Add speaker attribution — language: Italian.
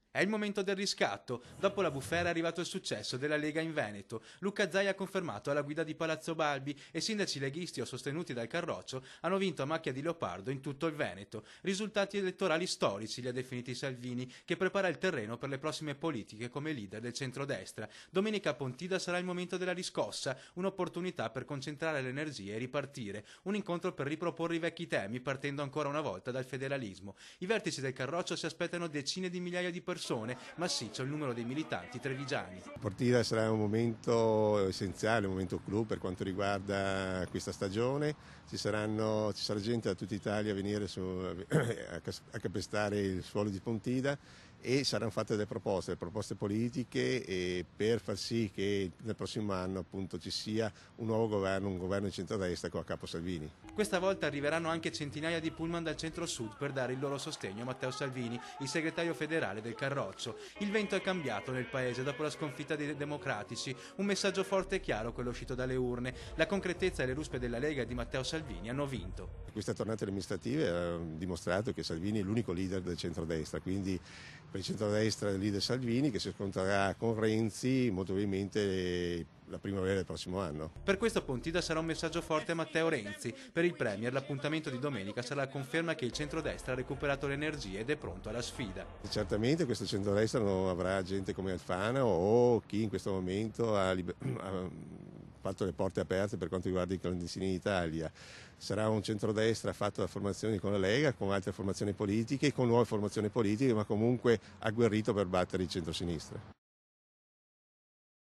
Speaker 1: È il momento del riscatto. Dopo la bufera è arrivato il successo della Lega in Veneto. Luca Zaia ha confermato alla guida di Palazzo Balbi e sindaci leghisti o sostenuti dal Carroccio hanno vinto a macchia di leopardo in tutto il Veneto. Risultati elettorali storici li ha definiti Salvini, che prepara il terreno per le prossime politiche come leader del centrodestra. Domenica a Pontida sarà il momento della riscossa, un'opportunità per concentrare le energie e ripartire. Un incontro per riproporre i vecchi temi, partendo ancora una volta dal federalismo. I vertici del Carroccio si aspettano decine di migliaia di persone, massiccio il numero dei militanti trevigiani.
Speaker 2: Partita sarà un momento essenziale, un momento clou per quanto riguarda questa stagione. Ci sarà gente da tutta Italia a venire a calpestare il suolo di Pontida e saranno fatte delle proposte politiche per far sì che nel prossimo anno appunto ci sia un nuovo governo, un governo di centrodestra con a capo Salvini.
Speaker 1: Questa volta arriveranno anche centinaia di pullman dal centro-sud per dare il loro sostegno a Matteo Salvini, il segretario federale del Carroccio. Il vento è cambiato nel paese dopo la sconfitta dei democratici, un messaggio forte e chiaro quello uscito dalle urne. La concretezza e le ruspe della Lega e di Matteo Salvini hanno vinto.
Speaker 2: Queste tornate amministrative hanno dimostrato che Salvini è l'unico leader del centrodestra, quindi per il centrodestra è il leader Salvini che si scontrerà con Renzi molto probabilmente la primavera del prossimo anno.
Speaker 1: Per questo Pontida sarà un messaggio forte a Matteo Renzi. Per il Premier l'appuntamento di domenica sarà la conferma che il centrodestra ha recuperato le energie ed è pronto alla sfida.
Speaker 2: Certamente questo centrodestra non avrà gente come Alfano o chi in questo momento ha fatto le porte aperte per quanto riguarda i clandestini in Italia. Sarà un centrodestra fatto da formazioni con la Lega, con altre formazioni politiche, con nuove formazioni politiche, ma comunque agguerrito per battere il centrosinistra.